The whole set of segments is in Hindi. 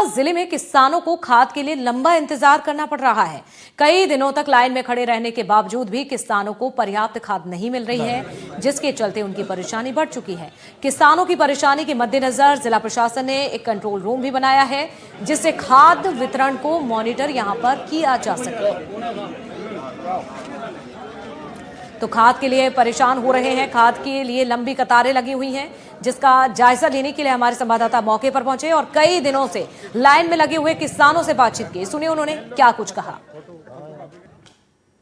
जिले में किसानों को खाद के लिए लंबा इंतजार करना पड़ रहा है। कई दिनों तक लाइन में खड़े रहने के बावजूद भी किसानों को पर्याप्त खाद नहीं मिल रही है, जिसके चलते उनकी परेशानी बढ़ चुकी है। किसानों की परेशानी के मद्देनजर जिला प्रशासन ने एक कंट्रोल रूम भी बनाया है, जिससे खाद वितरण को मॉनिटर यहां पर किया जा सके। तो खाद के लिए परेशान हो रहे हैं, खाद के लिए लंबी कतारें लगी हुई हैं, जिसका जायजा लेने के लिए हमारे संवाददाता मौके पर पहुंचे और कई दिनों से लाइन में लगे हुए किसानों से बातचीत की। सुनिए उन्होंने क्या कुछ कहा।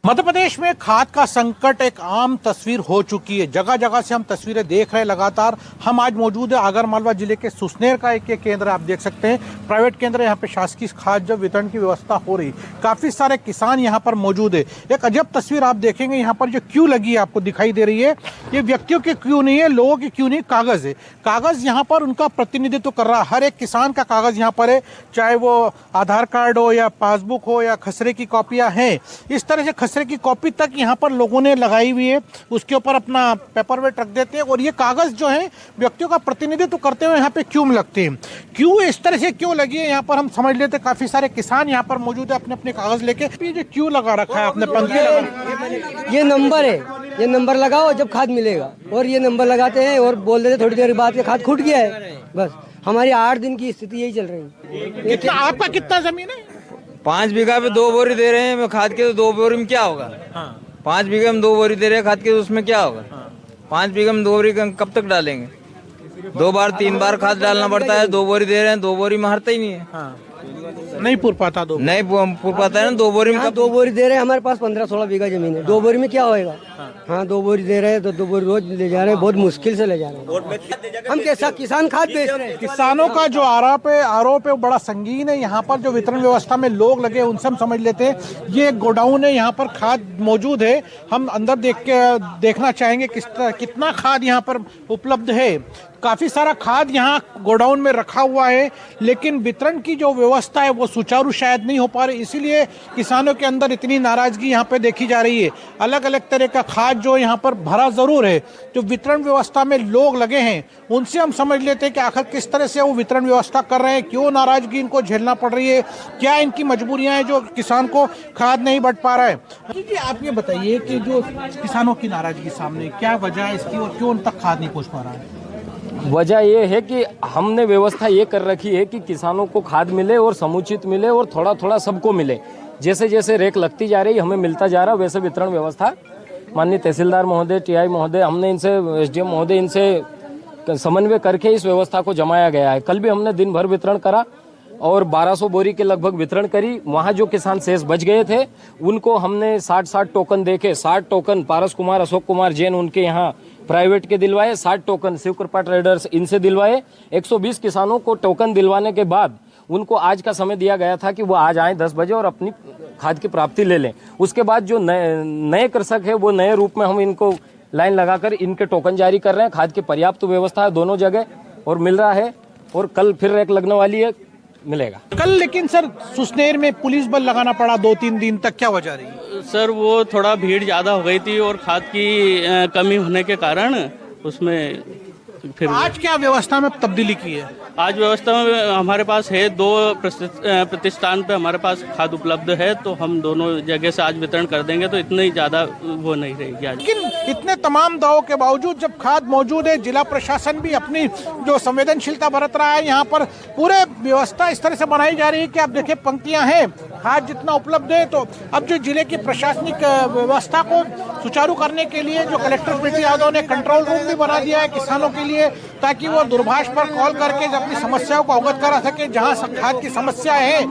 मध्य प्रदेश में खाद का संकट एक आम तस्वीर हो चुकी है। जगह जगह से हम तस्वीरें देख रहे हैं लगातार। हम आज मौजूद है आगरमालवा जिले के सुसनेर का एक केंद्र, आप देख सकते हैं प्राइवेट केंद्र। यहाँ पे शासकीय खाद जब वितरण की व्यवस्था हो रही, काफी सारे किसान यहाँ पर मौजूद है। एक अजब तस्वीर आप देखेंगे, यहाँ पर जो क्यू लगी है आपको दिखाई दे रही है, ये व्यक्तियों की क्यू नहीं है, लोगों की क्यू नहीं, कागज है। कागज यहाँ पर उनका प्रतिनिधित्व कर रहा है। हर एक किसान का कागज यहाँ पर है, चाहे वो आधार कार्ड हो या पासबुक हो या खसरे की कॉपियाँ हैं। इस तरह से खसरे की कॉपी तक यहाँ पर लोगों ने लगाई हुई है, उसके ऊपर अपना पेपर वेट रख देते हैं और ये कागज जो है व्यक्तियों का प्रतिनिधित्व करते हुए यहाँ पे क्यू में लगते हैं। क्यू इस तरह से क्यों लगी है यहाँ पर हम समझ लेते हैं। काफी सारे किसान यहाँ पर मौजूद है अपने अपने कागज लेके। ये जो क्यू लगा रखा है, अपने पंक्ति लगा, ये नंबर है, ये नंबर लगाओ जब खाद मिलेगा, और ये नंबर लगाते हैं और बोल देते थोड़ी देर बाद खाद खुट गया है। बस हमारी 8 दिन की स्थिति यही चल रही है। आपका कितना जमीन है? 5 बीघा पे 2 बोरी दे रहे हैं खाद के, तो 2 बोरी में क्या होगा? 5 बीघा में 2 बोरी दे रहे हैं खाद के, तो उसमें क्या होगा? 5 बीघा में 2 बोरी कब तक डालेंगे? 2 बार 3 बार खाद डालना पड़ता है। 2 बोरी दे रहे हैं, 2 बोरी में हरता ही नहीं है। नहीं पूर पाता, नहीं पूर पाता है ना। 2 बोरी में 2 बोरी दे रहे हैं। हमारे पास 15-16 बीघा जमीन है। 2 बोरी में क्या होएगा? हाँ 2 बोरी दे रहे हैं तो 2 बोरी रोज ले जा रहे हैं, बहुत मुश्किल से ले जा रहे हैं। हम कैसा किसान खाद बेच रहे हैं। किसानों का जो आरोप है वो बड़ा संगीन है। यहाँ पर जो वितरण व्यवस्था में लोग लगे उनसे हम समझ लेते हैं। ये एक गोडाउन है, यहाँ पर खाद मौजूद है। हम अंदर देखना चाहेंगे कितना खाद यहाँ पर उपलब्ध है। काफी सारा खाद यहाँ गोडाउन में रखा हुआ है, लेकिन वितरण की जो व्यवस्था है वो सुचारू शायद नहीं हो पा रही, इसीलिए किसानों के अंदर इतनी नाराजगी यहाँ पे देखी जा रही है। अलग अलग तरह का खाद जो यहाँ पर भरा जरूर है, जो वितरण व्यवस्था में लोग लगे हैं उनसे हम समझ लेते हैं कि आखिर किस तरह से वो वितरण व्यवस्था कर रहे हैं, क्यों नाराजगी इनको झेलना पड़ रही है, क्या इनकी मजबूरियां हैं जो किसान को खाद नहीं बढ़ पा रहा है। आप ये बताइए कि जो किसानों की नाराजगी सामने, क्या वजह है इसकी और क्यों उन तक खाद नहीं पहुँच पा रहा है? वजह ये है कि हमने व्यवस्था ये कर रखी है कि किसानों को खाद मिले और समुचित मिले और थोड़ा थोड़ा सबको मिले। जैसे जैसे रेक लगती जा रही, हमें मिलता जा रहा, वैसे वितरण व्यवस्था माननीय तहसीलदार महोदय, टीआई महोदय, हमने इनसे, एसडीएम महोदय, इनसे समन्वय करके इस व्यवस्था को जमाया गया है। कल भी हमने दिन भर वितरण करा और 1200 बोरी के लगभग वितरण करी। वहाँ जो किसान शेष बच गए थे उनको हमने 60 टोकन देके, 60 टोकन पारस कुमार, अशोक कुमार जैन उनके यहाँ प्राइवेट के दिलवाए, 60 टोकन शिव कृपा ट्रेडर्स इनसे दिलवाए। 120 किसानों को टोकन दिलवाने के बाद उनको आज का समय दिया गया था कि वो आज आए 10 बजे और अपनी खाद की प्राप्ति ले लें। उसके बाद जो नए कृषक है वो नए रूप में हम इनको लाइन लगाकर इनके टोकन जारी कर रहे हैं। खाद की पर्याप्त व्यवस्था है दोनों जगह और मिल रहा है, और कल फिर रेक लगने वाली है, मिलेगा कल। लेकिन सर सुसनेर में पुलिस बल लगाना पड़ा 2-3 दिन तक, क्या वजह रही? सर वो थोड़ा भीड़ ज़्यादा हो गई थी और खाद की कमी होने के कारण उसमें फिर आज क्या व्यवस्था में तब्दीली की है? आज व्यवस्था में हमारे पास है 2 प्रतिष्ठान पे हमारे पास खाद उपलब्ध है, तो हम दोनों जगह से आज वितरण कर देंगे, तो इतनी ज़्यादा वो नहीं रहेगी आज। लेकिन इतने तमाम दावों के बावजूद जब खाद मौजूद है, जिला प्रशासन भी अपनी जो संवेदनशीलता बरत रहा है, यहाँ पर पूरे व्यवस्था इस तरह से बनाई जा रही है कि आप देखिए पंक्तियाँ हैं, खाद जितना उपलब्ध है। तो अब जो जिले की प्रशासनिक व्यवस्था को सुचारू करने के लिए जो कलेक्टर प्रीति यादव ने कंट्रोल रूम भी बना दिया है किसानों के लिए, ताकि वो दूरभाष पर कॉल करके अपनी समस्याओं को अवगत करा सके, जहां खाद की समस्या है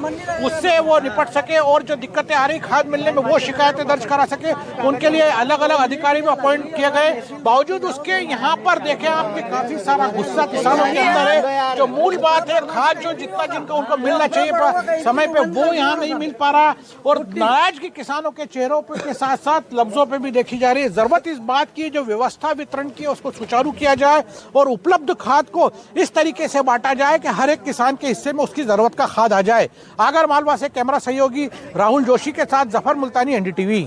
उससे वो निपट सके, और जो दिक्कतें आ रही खाद मिलने में वो शिकायतें दर्ज करा सके। उनके लिए अलग अलग अधिकारी भी अपॉइंट किए गए। बावजूद उसके यहाँ पर देखें आपके काफी सारा गुस्सा किसानों के अंदर है। जो मूल बात है, खाद जो जितना जिनको उनको मिलना चाहिए समय पे वो यहाँ नहीं मिल पा रहा, और नाराजगी किसानों के चेहरों पे के साथ साथ लफ्जों पे भी देखी जा रही है। जरूरत इस बात की जो व्यवस्था वितरण की उसको सुचारू किया जाए और उपलब्ध खाद को इस तरीके से बांटा जाए कि हर एक किसान के हिस्से में उसकी जरूरत का खाद आ जाए। आगरमालवा से कैमरा सहयोगी राहुल जोशी के साथ जफर मुल्तानी, एनडीटीवी।